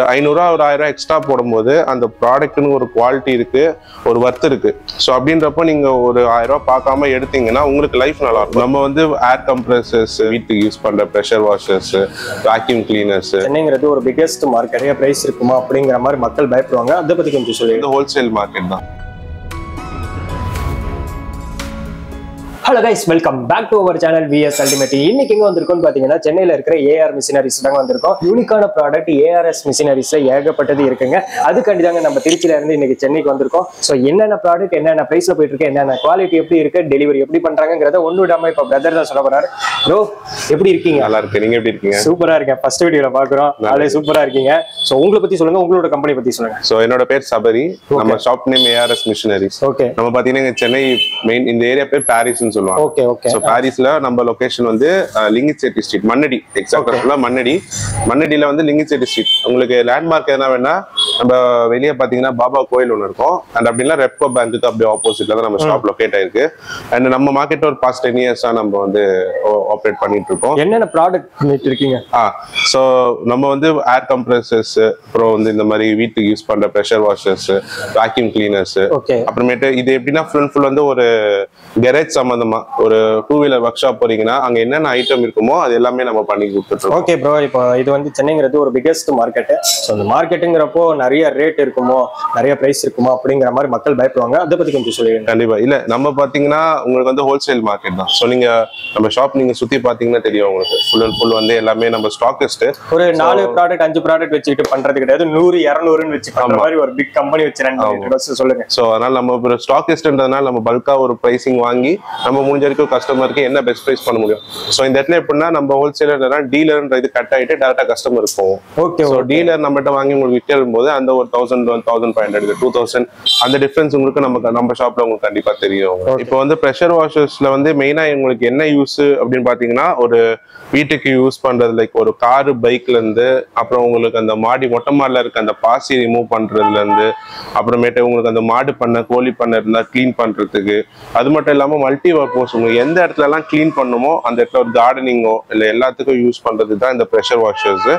500 ஒரு 1000 எக்ஸ்ட்ரா போடும்போது அந்த ப்ராடக்ட்னு ஒரு குவாலிட்டி இருக்கு, ஒரு வர்த் இருக்கு. ஸோ அப்படின்றப்போ நீங்க ஒரு 1000 பார்க்காம எடுத்தீங்கன்னா உங்களுக்கு லைஃப் நல்லா இருக்கும். நம்ம வந்து ஏர் கம்ப்ரஸர்ஸ், வீட்டுக்கு யூஸ் பண்ற ப்ரெஷர் வாஷர்ஸ், வேக்யூம் கிளீனர்ஸ். சென்னைங்கிறது ஒரு பிகெஸ்ட் மார்க்கெட், நிறைய பிரைஸ் இருக்குமா அப்படிங்கிற மாதிரி மக்கள் பயப்படுவாங்க. அதை பத்தி கொஞ்சம் சொல்லுங்க. இது ஹோல்சேல் மார்க்கெட் தான். Hello guys, welcome back to our channel VS Ultimate. இன்னைக்கு எங்க வந்திருக்கோம் பாத்தீங்கன்னா சென்னையில இருக்கிற AR Machineries தாங்க வந்திருக்கோம். யூனிக்கான ப்ராடக்ட் ARS Machineries ஏகப்பட்டது இருக்குங்க. அதுக்காண்டி தாங்க நம்ம திருச்சியில இருந்து இன்னைக்கு சென்னைக்கு வந்திருக்கோம். ஸோ என்னென்ன ப்ராடக்ட், என்னென்ன பிரைஸ்ல போயிட்டு இருக்கு, என்னென்ன குவாலிட்டி எப்படி இருக்கு, டெலிவரி எப்படி பண்றாங்கிறத ஒன்று விடாம இப்ப பிரதர் தான் சொல்ல போறாரு. ப்ரோ எப்படி இருக்கீங்க? நல்லா இருக்கு. நீங்க எப்படி இருக்கீங்க? சூப்பரா இருக்கேன். ஃபர்ஸ்ட் வீடியோல பாக்குறோம், அதே சூப்பரா இருக்கீங்க. ஸோ உங்களை பத்தி சொல்லுங்க, உங்களோட கம்பெனி பத்தி சொல்லுங்க. ஸோ என்னோட பேர் சபரி. நம்ம shop name ARS Machineries. Okay. நம்ம பாத்தீங்கன்னா சென்னை மெயின் இந்த ஏரியா பேர் பாரிஸ்னு சொல்லுவாங்க. Okay okay. ஸோ பாரிஸ்ல நம்ம லொகேஷன் வந்து லிங்கி செட்டி ஸ்ட்ரீட், மன்னடி. எக்ஸாக்டா மன்னடியில வந்து லிங்கி செட்டி ஸ்ட்ரீட். உங்களுக்கு லேண்ட்மார்க் என்ன வேணா, நம்ம வெளியே பாத்தீங்கன்னா பாபா கோயில் ஒன்று இருக்கும். அண்ட் அப்படின்னா ரெப்கோ பேங்க்கு அப்படியே ஆப்போசிட்ல தான் நம்ம ஷாப் லொகேட் ஆயிருக்கு. அண்ட் நம்ம மார்க்கெட் ஒரு பாஸ்ட் 10 இயர்ஸா நம்ம வந்து ஆப்ரேட் பண்ணிட்டு இருக்கோம். என்னென்ன ப்ராடக்ட் பண்ணிட்டு இருக்கீங்க? ஸோ நம்ம வந்து ஏர் கம்ப்ரஸர்ஸ், அப்புறம் வந்து இந்த மாதிரி வீட்டுக்கு யூஸ் பண்ற ப்ரெஷர் வாஷர்ஸ், வேக்யூம் கிளீனர்ஸ். அப்புறமேட்டு இது எப்படின்னா ஃபுல் வந்து ஒரு கெரேஜ் சம்பந்தமா, ஒரு 2 வீலர் ஒர்க் ஷாப் போறீங்கன்னா அங்க என்னென்ன ஐட்டம் இருக்குமோ அது எல்லாமே நம்ம பண்ணி கொடுத்துருக்கோம். ஓகே ப்ரோ, இப்போ இது வந்து சென்னைங்கிறது ஒரு பிகெஸ்ட் மார்க்கெட். ஸோ அந்த மார்க்கெட்டுங்கிறப்போ நிறைய ரேட் இருக்குமோ, நிறைய பிரைஸ் இருக்குமோ அப்படிங்கிற மாதிரி மக்கள் பயப்படுவாங்க. அதை பத்தி கொஞ்சம் சொல்லுவீங்க? கண்டிப்பா. இல்ல நம்ம பாத்தீங்கன்னா உங்களுக்கு வந்து ஹோல்சேல் மார்க்கெட் தான். ஸோ நீங்க நம்ம ஷாப் நீங்க சுத்தி பாத்தீங்கன்னா தெரியும் உங்களுக்கு. ஃபுல் அண்ட் ஃபுல் வந்து எல்லாமே நம்ம ஸ்டாக்கிஸ்ட். ஒரு 4 ப்ராடக்ட் 5 ப்ராடக்ட் வச்சுக்கிட்டு பண்றது கிடையாது. 100 200ன்னு வச்சு பண்ற மாதிரி ஒரு பிக் கம்பெனி வச்சு ரன் பண்ணிட்டு சொல்லுங்க. ஸோ அதனால நம்ம ஒரு ஸ்டாக்கிஸ்ட்ன்றதுனால நம்ம பல்கா ஒரு பிரைசிங் வாங்கி நம்ம முடிஞ்ச வரைக்கும் கஸ்டமருக்கு என்ன பெஸ்ட் பிரைஸ் பண்ண முடியும். ஸோ இந்த இடத்துல எப்படின்னா நம்ம ஹோல்சேலர் டீலர்ன்ற இது கட் ஆகிட்டு டேரக்டா கஸ்டமருக்கு போவோம். ஓகே. ஸோ டீலர் நம்மகிட்ட வாங்கி உங்களுக்கு விற்கும் போது அந்த ஒரு 1000, 1500, 2000 அந்த டிஃபரன்ஸ் உங்களுக்கு நம்ம ஷாப்ல உங்களுக்கு கண்டிப்பா தெரியும். இப்போ வந்து ப்ரெஷர் வாஷர்ஸ்ல வந்து மெயினா உங்களுக்கு என்ன யூஸ் அப்படின்னு பாத்தீங்கன்னா, ஒரு வீட்டுக்கு யூஸ் பண்றது லைக் ஒரு காரு, பைக்ல இருந்து, அப்புறம் உங்களுக்கு அந்த மொட்டை மாடில இருக்க அந்த பாசி ரிமூவ் பண்றதுல இருந்து, அப்புறமேட்டு உங்களுக்கு அந்த மாடு பண்ண, கோழி பண்ண இருந்தா கிளீன் பண்றதுக்கு, அது மட்டும் இல்லாம மல்டி பர்பஸ் உங்களுக்கு எந்த இடத்துல எல்லாம் கிளீன் பண்ணுமோ அந்த இடத்துல ஒரு கார்டனிங்கோ இல்ல எல்லாத்துக்கும் யூஸ் பண்றது தான் இந்த ப்ரெஷர் வாஷர்ஸ்.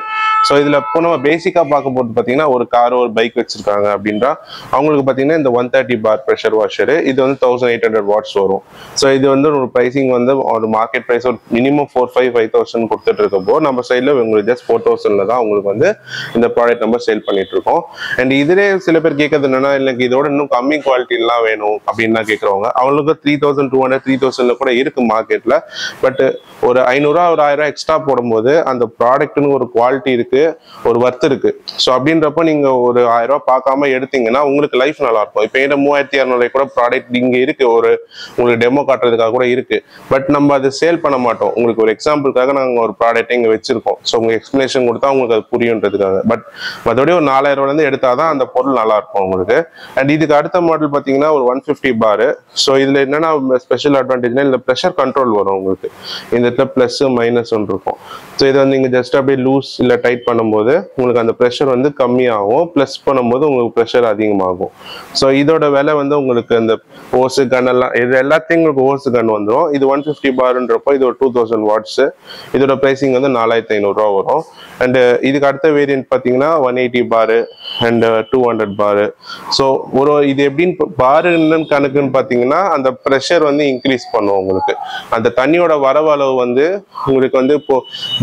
ஸோ இதுல இப்போ நம்ம பேசிக்கா பார்க்க போது பாத்தீங்கன்னா, ஒரு கார் ஒரு பைக் வச்சிருக்காங்க அப்படின்றா அவங்களுக்கு பாத்தீங்கன்னா இந்த 130 பார் ப்ரெஷர் வாஷர் இது வந்து 1800 வாட்ஸ் வரும். ஸோ இது வந்து ஒரு பிரைசிங் வந்து ஒரு மார்க்கெட் பிரைஸ் ஒரு மினிமம் 4,500 கொடுத்துட்டு இருக்கப்போ நம்ம சைட்ல உங்களுக்கு ஜஸ்ட் 4000ல தான் உங்களுக்கு வந்து இந்த ப்ராடக்ட் நம்ம சேல் பண்ணிட்டு இருக்கோம். அண்ட் இதுலேயே சில பேர் கேட்கறது என்னன்னா, இல்லைங்க இதோட இன்னும் கம்மி குவாலிட்டி எல்லாம் வேணும் அப்படின்னு கேட்கறவங்க, அவங்களுக்கு 3200, 3000ல கூட இருக்கு மார்க்கெட்ல. பட் ஒரு 500 ஒரு 1000 எக்ஸ்ட்ரா போடும்போது அந்த ப்ராடக்ட்னு ஒரு குவாலிட்டி இருக்கு, ஒரு வர்த் இருக்கு. ஸோ அப்படின்றப்போ நீங்க ஒரு 1000 பார்க்காம எடுத்தீங்கன்னா உங்களுக்கு லைஃப் நல்லா இருக்கும். இப்போ என்ன 3200 கூட ப்ராடக்ட் இங்க இருக்கு, ஒரு உங்களுக்கு டெமோ காட்டுறதுக்காக கூட இருக்கு. பட் நம்ம அதை சேல் பண்ண மாட்டோம். உங்களுக்கு ஒரு எக்ஸாம்பிளுக்காக நாங்கள் ஒரு ப்ராடக்ட் இங்க வச்சிருக்கோம். ஸோ உங்களுக்கு எக்ஸ்பிளேஷன் கொடுத்தா உங்களுக்கு அது புரியுன்றதுக்காக. பட் மற்றபடி ஒரு 4000 இருந்து எடுத்தாதான் அந்த பொருள் நல்லா இருக்கும் உங்களுக்கு. அண்ட் இதுக்கு அடுத்த மாடல் பார்த்தீங்கன்னா ஒரு 150 பார். ஸோ இதுல என்னன்னா ஸ்பெஷல் அட்வான்டேஜ்னா இந்த ப்ரெஷர் கண்ட்ரோல் வரும் உங்களுக்கு. இந்த இடத்துல பிளஸ் மைனஸ் ஒன்று இருக்கும். ஸோ இதை வந்து நீங்க ஜஸ்ட் அப்படியே லூஸ் இல்லை டைட் பண்ணும்போது உங்களுக்கு அந்த ப்ரெஷர் வந்து கம்மியாகும், ப்ளஸ் பண்ணும்போது உங்களுக்கு ப்ரெஷர் அதிகமாகும். ஸோ இதோட விலை வந்து உங்களுக்கு அந்த ஓசு கன் எல்லாம் இது எல்லாத்தையும் உங்களுக்கு ஓசு கன் வந்துடும். இது 150 பார்ன்றப்போ இது ஒரு 2000 வாட்ஸ். இதோட பிரைசிங் வந்து 4500 வரும். அண்ட் இதுக்கு அடுத்த வேரியன்ட் பார்த்தீங்கன்னா 180 பார் அண்ட் 200 பார். ஸோ இது எப்படின்னு பாரு என்னன்னு கணக்குன்னு பார்த்தீங்கன்னா, அந்த ப்ரெஷர் வந்து இன்க்ரீஸ் பண்ணும் உங்களுக்கு. அந்த தண்ணியோட வரவு அளவு வந்து உங்களுக்கு வந்து இப்போ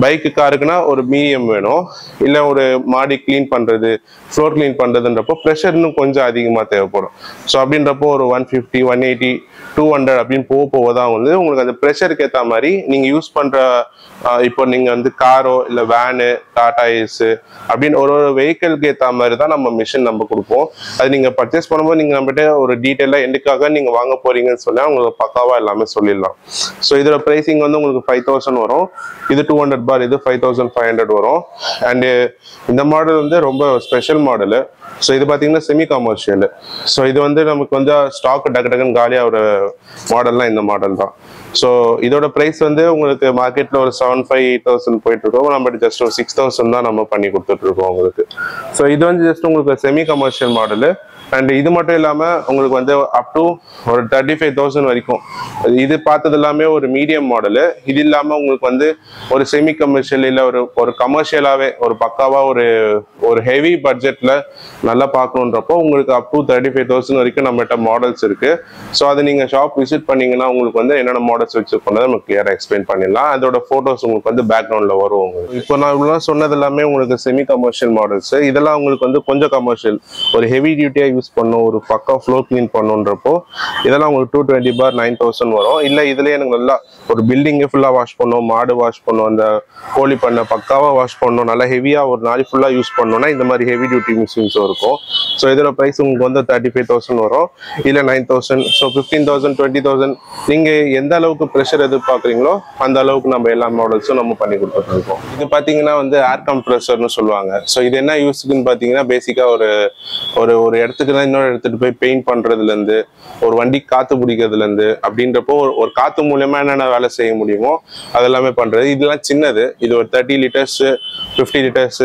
பைக்கு காருக்குன்னா ஒரு மீடியம் வேணும், இல்லை ஒரு மாடி கிளீன் பண்றது, ஃப்ளோர் கிளீன் பண்றதுன்றப்போ ப்ரெஷர் இன்னும் கொஞ்சம் அதிகமாக தேவைப்படும். ஸோ அப்படின்றப்போ ஒரு 150, 180, 200 அப்படின்னு போவதான் வந்து உங்களுக்கு அந்த ப்ரெஷருக்கு ஏற்ற மாதிரி நீங்க யூஸ் பண்ற இப்போ நீங்க வந்து காரோ இல்ல வேனு, டாடா ஏஸ் அப்படின்னு ஒரு வெஹிக்கிளுக்கு ஏற்ற மாதிரி தான் நம்ம மிஷின் நம்ம கொடுப்போம். அது நீங்க பர்ச்சேஸ் பண்ணும்போது நீங்க நம்மகிட்ட ஒரு டீட்டெயிலா எண்டுக்காக நீங்க வாங்க போறீங்கன்னு சொன்னா உங்களுக்கு பக்காவா எல்லாமே சொல்லிடலாம். ஸோ இதோட பிரைசிங் வந்து உங்களுக்கு 5000 வரும். இது 200 பார், இது 5500 வரும். அண்ட் இந்த மாடல் வந்து ரொம்ப ஸ்பெஷல் மாடலு. ஸோ இது பார்த்தீங்கன்னா செமி கமர்ஷியல். ஸோ இது வந்து நமக்கு வந்து ஸ்டாக் டக்குன்னு காலியாக ஒரு மாடல்லாம் இந்த மாடல் தான். ஸோ இதோட ப்ரைஸ் வந்து உங்களுக்கு மார்க்கெட்டில் ஒரு 7500-8000 போயிட்டு இருக்கோம். நம்ம ஜஸ்ட் ஒரு 6000 தான் நம்ம பண்ணி கொடுத்துட்டு இருக்கோம் உங்களுக்கு. ஸோ இது வந்து ஜஸ்ட் உங்களுக்கு செமி கமர்ஷியல் மாடலு. அண்ட் இது மட்டும் இல்லாமல் உங்களுக்கு வந்து அப் டு ஒரு 35,000 வரைக்கும். இது பார்த்தது எல்லாமே ஒரு மீடியம் மாடலு. இது இல்லாமல் உங்களுக்கு வந்து ஒரு செமி கமர்ஷியல் இல்லை ஒரு கமர்ஷியலாகவே ஒரு பக்காவாக ஒரு ஹெவி பட்ஜெட்டில் நல்லா பார்க்கணுன்றப்போ உங்களுக்கு அப் டு 35,000 வரைக்கும் நம்மகிட்ட மாடல்ஸ் இருக்கு. ஸோ அதை நீங்கள் ஷாப் விசிட் பண்ணீங்கன்னா உங்களுக்கு வந்து என்னென்ன மாடல்ஸ் வச்சிருக்கோம் நம்ம கிளியராக எக்ஸ்பிளைன் பண்ணிடலாம். அதோட ஃபோட்டோஸ் உங்களுக்கு வந்து பேக்ரவுண்டில் வரும். உங்களுக்கு இப்போ நான் இவ்வளோ சொன்னது எல்லாமே உங்களுக்கு செமி கமர்ஷியல் மாடல்ஸ். இதெல்லாம் உங்களுக்கு வந்து கொஞ்சம் கமர்ஷியல், ஒரு ஹெவி டியூட்டியாக யூஸ் பண்ணும், ஒரு பக்கா ஃப்ளோர் கிளீன் பண்ணுன்றப்போ இதெல்லாம் உங்களுக்கு 220 பார் 9,000 வரும். இல்லை இதுலேயே எனக்கு நல்லா ஒரு பில்டிங்கே ஃபுல்லாக வாஷ் பண்ணும், மாடு வாஷ் பண்ணும், அந்த கோழி பண்ண பக்காவாக வாஷ் பண்ணணும், நல்லா ஹெவியாக ஒரு நாள் ஃபுல்லாக யூஸ் பண்ணணும்னா இந்த மாதிரி ஹெவி டியூட்டி மிஷின்ஸும் இருக்கும். ஸோ இதோட ப்ரைஸ் உங்களுக்கு வந்து 35,000 வரும், இல்லை 9,000. ஸோ 15,000 20,000 நீங்கள் எந்த அளவுக்கு ப்ரெஷர் எதிர்பார்க்குறீங்களோ அந்த அளவுக்கு நம்ம எல்லா மாடல்ஸும் நம்ம பண்ணி கொடுத்துருக்கோம். இது பார்த்தீங்கன்னா வந்து ஏர் கம்ப்ரெசர்னு சொல்லுவாங்க. ஸோ இது என்ன யூஸுக்குன்னு பார்த்தீங்கன்னா பேசிக்காக ஒரு இடத்துக்கு தான் இன்னொரு இடத்துக்கு போய் பெயிண்ட் பண்ணுறதுலேருந்து ஒரு வண்டி காற்று பிடிக்கிறதுலேருந்து அப்படின்றப்போ ஒரு காற்று மூலயமா என்னென்ன வேலை செய்ய முடியுமோ அதெல்லாமே பண்ணுறது. இதெல்லாம் சின்னது. இது ஒரு 30 லிட்டர்ஸ் 50 லிட்டர்ஸ்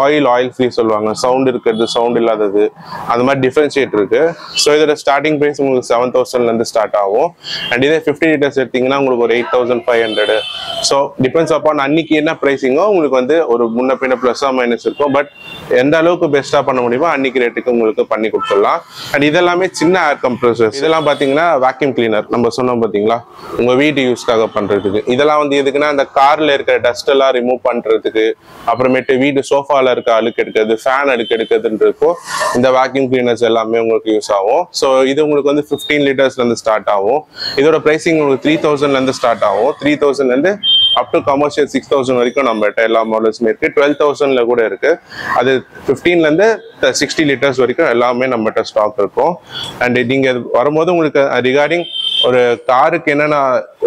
ஆயில் ஃப்ரீ சொல்லுவாங்க, சவுண்ட் இருக்கிறது சவுண்ட் இல்லாதது, அந்த மாதிரி டிஃபரன்ஷியேட் இருக்கு. ஸோ இதோட ஸ்டார்டிங் ப்ரைஸ் உங்களுக்கு 7,000 ஸ்டார்ட் ஆகும். அண்ட் இதே 50 லிட்டர்ஸ் எடுத்தீங்கன்னா உங்களுக்கு ஒரு 8,500. ஸோ டிபெண்ட்ஸ் அப்பான் அன்னைக்கு என்ன ப்ரைஸிங்கோ உங்களுக்கு வந்து ஒரு முன்ன பின்ன ப்ளஸ் மைனஸ் இருக்கும். பட் எந்த அளவுக்கு பெஸ்ட்டாக பண்ண முடியுமோ அன்னைக்கு ரேட்டுக்கு உங்களுக்கு பண்ணி கொடுத்துடலாம். அண்ட் இதெல்லாமே சின்ன ஏர் கம்ப்ரஸர்ஸ். இதெல்லாம் பார்த்தீங்கன்னா வேக்யூம் கிளீனர் நம்ம சொன்னோம் பார்த்தீங்களா, உங்கள் வீட்டு யூஸ்க்காக பண்ணுறதுக்கு. இதெல்லாம் வந்து எதுக்குன்னா அந்த காரில் இருக்கிற டஸ்ட் எல்லாம் ரிமூவ் பண்ணுறதுக்கு, அப்புறமேட்டு வீடு சோஃபாவில் இருக்க அழுக்கு எடுக்கிறது, ஃபேன் அழுக்கு எடுக்கிறதுன்றப்போ இந்த வேக்யூம் கிளீனர்ஸ் எல்லாமே உங்களுக்கு யூஸ் ஆகும். ஸோ இது உங்களுக்கு வந்து 15 லிட்டர்ஸ்லேருந்து ஸ்டார்ட் ஆகும். இதோட ப்ரைஸிங் உங்களுக்கு 3,000 ஸ்டார்ட் ஆகும். 3,000 அப் டு கமர்ஷியல் 6,000 வரைக்கும் நம்மகிட்ட எல்லா மாடல்ஸுமே இருக்கு. 12,000 கூட இருக்கு. அது 15 60 லிட்டர்ஸ் வரைக்கும் எல்லாமே நம்மகிட்ட ஸ்டாக் இருக்கும். அண்ட் நீங்க வரும்போது உங்களுக்கு ரிகார்டிங் ஒரு காருக்கு என்னென்ன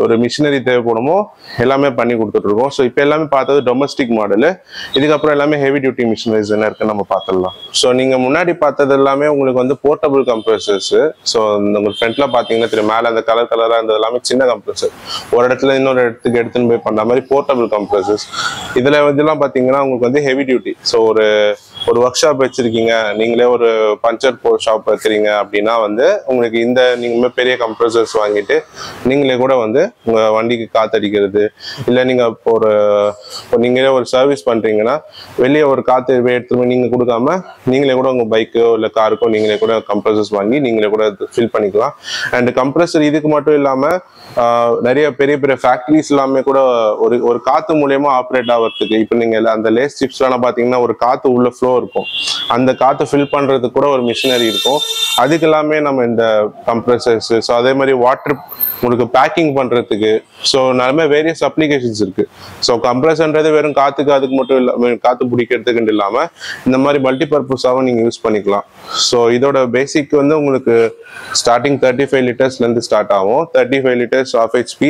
ஒரு மிஷினரி தேவைப்படுமோ எல்லாமே பண்ணி கொடுத்துட்டு இருக்கோம். ஸோ இப்போ எல்லாமே பார்த்தது டொமஸ்டிக் மாடலு. இதுக்கப்புறம் எல்லாமே ஹெவி டியூட்டி மிஷினரிஸ் என்ன இருக்குன்னு நம்ம பார்த்துடலாம். ஸோ நீங்க முன்னாடி பார்த்தது எல்லாமே உங்களுக்கு வந்து போர்ட்டபிள் கம்ப்ரஸர்ஸ். ஸோ உங்களுக்கு ஃப்ரண்ட்ல பார்த்தீங்கன்னா தெரியும், மேலே அந்த கலராக இருந்தது எல்லாமே சின்ன கம்ப்ரஸர், ஒரு இடத்துல இன்னொரு இடத்துக்கு எடுத்துன்னு போய் பண்ண மாதிரி போர்ட்டபிள் கம்ப்ரஸர்ஸ். இதெல்லாம் பார்த்தீங்கன்னா உங்களுக்கு வந்து ஹெவி டியூட்டி. ஸோ ஒரு ஒர்க் ஷாப் வச்சிருக்கீங்க, நீங்களே ஒரு பஞ்சர் ஷாப் வைக்கிறீங்க அப்படின்னா வந்து உங்களுக்கு நீங்க பெரிய கம்ப்ரஸர்ஸ் வாங்கிட்டு நீங்களே கூட வந்து உங்க வண்டிக்கு காத்தடிக்கிறது, இல்லை நீங்க நீங்களே ஒரு சர்வீஸ் பண்றீங்கன்னா வெளியே ஒரு காத்து எடுத்து நீங்க கொடுக்காம நீங்களே கூட உங்க பைக்கோ இல்லை காருக்கோ நீங்களே கூட கம்ப்ரஸர்ஸ் வாங்கி நீங்களே கூட ஃபில் பண்ணிக்கலாம். அண்ட் கம்ப்ரஸர் இதுக்கு மட்டும் இல்லாம நிறைய பெரிய பெரிய ஃபேக்டரிஸ் எல்லாமே கூட ஒரு காத்து மூலியமா ஆப்ரேட் ஆகிறதுக்கு, இப்போ நீங்க அந்த லேஸ் சிப்ஸ் எல்லாம் பாத்தீங்கன்னா ஒரு காத்து உள்ள ஃப்ளோ இருக்கும், அந்த காத்து ஃபில் பண்றதுக்கு கூட ஒரு மிஷினரி இருக்கும். அதுக்கு எல்லாமே நம்ம இந்த கம்ப்ரஸர்ஸ். ஸோ அதே மாதிரி வாட்டர் உங்களுக்கு பேக்கிங் பண்றதுக்கு, ஸோ நிறைய வேரியஸ் அப்ளிகேஷன்ஸ் இருக்கு. ஸோ கம்ப்ரஸர்ன்றது வெறும் அதுக்கு மட்டும் இல்லை, காத்து பிடிக்கிறதுக்கு இல்லாம இந்த மாதிரி மல்டி பர்பஸாகவும் நீங்க யூஸ் பண்ணிக்கலாம். ஸோ இதோட பேசிக் வந்து உங்களுக்கு ஸ்டார்டிங் 35 லிட்டர்ஸ்லேருந்து ஸ்டார்ட் ஆகும். 35 litres of HP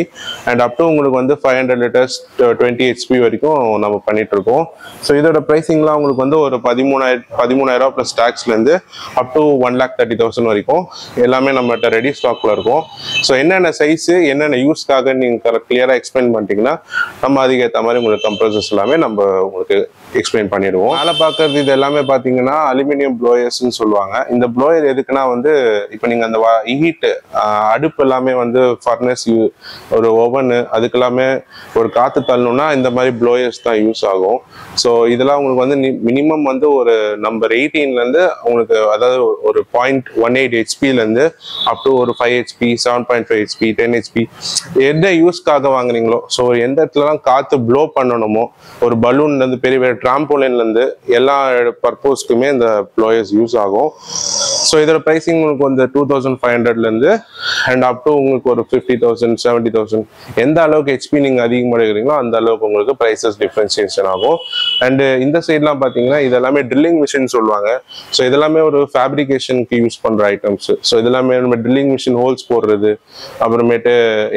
and up to உங்களுக்கு வந்து 500 லிட்டர்ஸ் 20 ஹெச்பி வரைக்கும் நம்ம பண்ணிட்டு இருக்கோம். ஸோ இதோட ப்ரைஸிங்லாம் உங்களுக்கு வந்து ஒரு 13,000 ப்ளஸ் டேக்ஸ்லேருந்து அப் டு 1,30,000 வரைக்கும் எல்லாமே நம்மகிட்ட ரெடி ஸ்டாக்ல இருக்கும். ஸோ என்னென்ன சைஸ் என்னென்ன யூஸ்க்காக நீங்க கிளியரா எக்ஸ்பிளைன் பண்ணிட்டீங்கன்னா நம்ம அதுக்கேற்ற மாதிரி உங்களுக்கு கம்ப்ரஸர்ஸ் எல்லாமே நம்ம உங்களுக்கு எக்ஸ்பிளைன் பண்ணிடுவோம். மேலே பார்க்கறது இது எல்லாமே பார்த்தீங்கன்னா அலுமினியம் ப்ளோயர்ஸ்ன்னு சொல்லுவாங்க. இந்த ப்ளோயர் எதுக்குன்னா வந்து இப்போ நீங்கள் அந்த ஹீட் அடுப்பு எல்லாமே வந்து ஃபர்னஸ், ஒரு ஓவனு, அதுக்கு எல்லாமே ஒரு காற்று தள்ளணும்னா இந்த மாதிரி ப்ளோயர்ஸ் தான் யூஸ் ஆகும். ஸோ இதெல்லாம் உங்களுக்கு வந்து மினிமம் வந்து ஒரு நம்பர் 18 உங்களுக்கு, அதாவது ஒரு 0.18 ஹெச்பிலேருந்து அப் டு ஒரு 5 ஹெச்பி 7.5 ஹெச்பி 10 ஹெச்பி எந்த யூஸ்க்காக வாங்குறீங்களோ, ஸோ எந்த இடத்துலலாம் காற்று ப்ளோ பண்ணணுமோ, ஒரு பலூன்லேருந்து பெரிய பெரிய ட்ராம்போலின்லேருந்து எல்லா பர்பஸ்க்குமே இந்த ப்ளோயர்ஸ் யூஸ் ஆகும். ஸோ இதோட ப்ரைஸிங் உங்களுக்கு வந்து 2,500 அண்ட் அப் டு உங்களுக்கு ஒரு 50,000 70,000 எந்த அளவுக்கு ஹெச்பி நீங்கள் அதிகமாக எடுக்கிறீங்களோ அந்த அளவுக்கு உங்களுக்கு ப்ரைஸஸ் டிஃப்ரென்சியேஷன் ஆகும். அண்டு இந்த சைட்லாம் பார்த்தீங்கன்னா இதெல்லாமே ட்ரில்லிங் மிஷின் சொல்லுவாங்க. ஸோ இதெல்லாமே ஒரு ஃபேப்ரிகேஷனுக்கு யூஸ் பண்ணுற ஐட்டம்ஸ். ஸோ இதெல்லாமே நம்ம ட்ரில்லிங் மிஷின் ஹோல்ஸ் போடுறது, அப்புறமேட்டு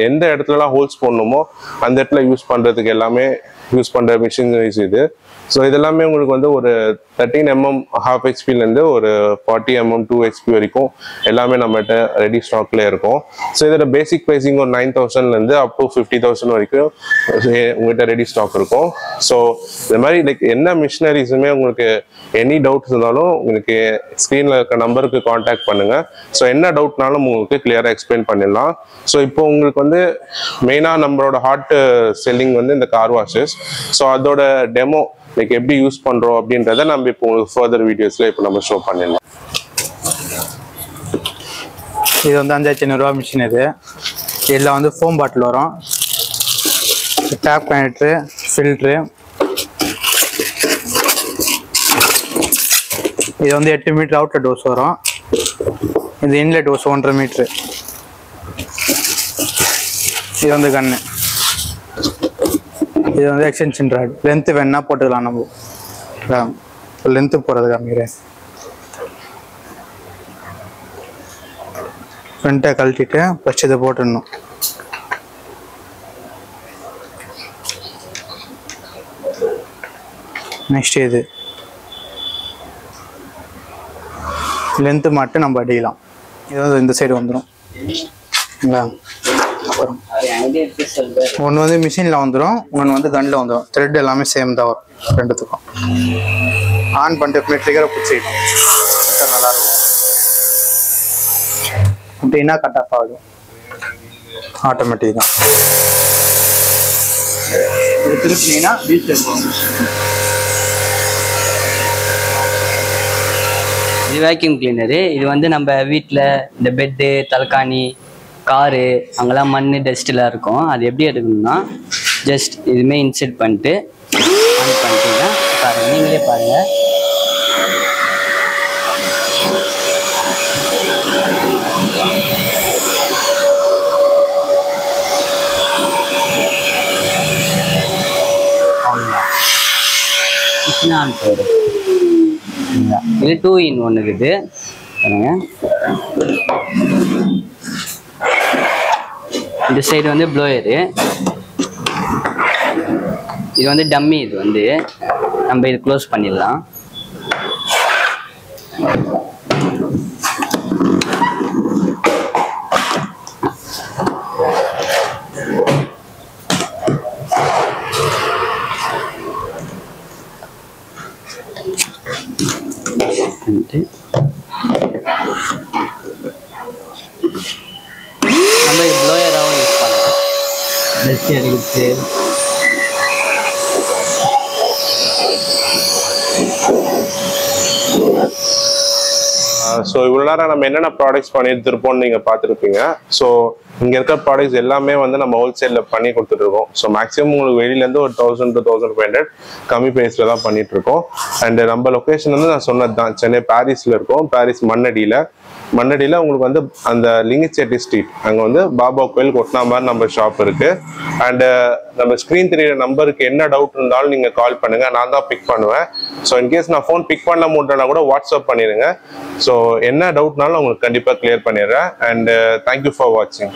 எந்த இடத்துலலாம் ஹோல்ஸ் போடணுமோ அந்த இடத்துல யூஸ் பண்ணுறதுக்கு எல்லாமே யூஸ் பண்ணுற மிஷினரிஸ் இது. ஸோ இதெல்லாமே உங்களுக்கு வந்து ஒரு 13 mm half ஹெச்பிலேருந்து ஒரு 40 mm 2 ஹெச்பி வரைக்கும் எல்லாமே நம்மகிட்ட ரெடி ஸ்டாக்ல இருக்கும். ஸோ இதோட பேசிக் ப்ரைஸிங் ஒரு 9,000லேருந்து அப் டு 50,000 வரைக்கும் உங்கள்கிட்ட ரெடி ஸ்டாக் இருக்கும். ஸோ இந்த மாதிரி லைக் என்ன மிஷினரிஸுமே உங்களுக்கு எனி டவுட்ஸ் இருந்தாலும் உங்களுக்கு ஸ்க்ரீனில் இருக்க நம்பருக்கு காண்டாக்ட் பண்ணுங்கள். ஸோ என்ன டவுட்னாலும் உங்களுக்கு கிளியராக எக்ஸ்பிளைன் பண்ணிடலாம். ஸோ இப்போ உங்களுக்கு வந்து மெயினாக நம்மளோட ஹாட் செல்லிங் வந்து இந்த கார் வாஷஸ். ஸோ அதோட டெமோ லைக் எப்படி யூஸ் பண்ணுறோம் அப்படின்றத நம்ம இப்போ உங்களுக்கு ஃபர்தர் வீடியோஸில் இப்போ நம்ம ஷோ பண்ணிடலாம். இது வந்து 5,500 மிஷின். இதில் வந்து ஃபோம் பாட்டில் வரும், டேப் கனெக்டரு, ஃபில்ட்ரு. இது வந்து 8 மீட்டர் அவுட்லெட் டோஸ் வரும். இது இன்லெட் டோஸ் 1.5 மீட்ரு. இது வந்து கன்னு. இது வந்து எக்ஸ்டென்ஷன் ராட். லென்த்து வேணா போட்டுக்கலாம். நம்ம லென்த்து போகிறது காமிக்கிறேன். ஃப்ரண்ட்டை கழட்டிட்டு ஃபஸ்ட் இதை போட்டுடணும். நெக்ஸ்ட் இது லென்த்து மட்டும் நம்ம அடிக்கலாம். இது வந்து இந்த சைடு வந்துடும். ஒன்று வந்து மிஷினில் வந்துடும், ஒன்று வந்து கன்னில் வந்துடும். த்ரெட் எல்லாமே சேம் தான் வரும் ரெண்டுத்துக்கும். ஆன் பண்ணிட்டு எப்பவுமே ட்ரிகரை பிடிச்சிக்கணும். நல்லாயிருக்கும். அப்படின்னா கட் ஆஃப் ஆகும். ஆட்டோமேட்டிக் தான். இது திருப்பினீங்கன்னா பீச் இருக்கும். இது வேக்யூம் கிளீனரு. இது வந்து நம்ம வீட்டில் இந்த பெட்டு, தலைக்காணி, காரு அங்கெல்லாம் மண் டஸ்ட்லாம் இருக்கும். அது எப்படி எடுக்கணும்னா ஜஸ்ட் இதுமாரி இன்செர்ட் பண்ணிட்டு ஆன் பண்ணிட்டீங்கன்னா பாருங்கள், நீங்களே பாருங்கள். ஆன் போயிடும். இது 2-in-1 இருக்குது பாருங்க. இந்த சைடு வந்து ப்ளோயரு. இது வந்து டம்மி. இது வந்து நம்ம இது க்ளோஸ் பண்ணிடலாம். நம்ம ப்ளோயராகவும் யூஸ் பண்ணலாம். டஸ்ட் எடுத்து ஸோ இவ்வளோ நேரம் நம்ம என்னென்ன ப்ராடக்ட்ஸ் பண்ணியிருப்போம்னு நீங்கள் பார்த்துருப்பீங்க. ஸோ இங்கே இருக்க ப்ராடக்ட்ஸ் எல்லாமே வந்து நம்ம ஹோல்சேலில் பண்ணி கொடுத்துட்ருக்கோம். ஸோ மேக்ஸிமம் உங்களுக்கு வெளியிலேருந்து ஒரு 1000 to 1500 கம்மி ப்ரைஸில் தான் பண்ணிகிட்ருக்கோம். அண்டு நம்ம லொக்கேஷன் வந்து நான் சொன்னது தான், சென்னை பாரிஸில் இருக்கோம். பாரிஸ் மன்னடியில் உங்களுக்கு வந்து அந்த லிங்கி செட்டி ஸ்ட்ரீட் அங்கே வந்து பாபா கோயில் கொட்டினா மாதிரி நம்ம ஷாப் இருக்குது. அண்டு நம்ம ஸ்க்ரீன் தெரியிற நம்பருக்கு என்ன டவுட் இருந்தாலும் நீங்கள் கால் பண்ணுங்கள், நான் தான் பிக் பண்ணுவேன். ஸோ இன்கேஸ் நான் ஃபோன் பிக் பண்ண முடியலன்னா கூட வாட்ஸ்அப் பண்ணிடுங்க. ஸோ என்ன டவுட்னாலும் உங்களுக்கு கண்டிப்பாக கிளியர் பண்ணிடுறேன். அண்டு தேங்க்யூ ஃபார் வாட்சிங்.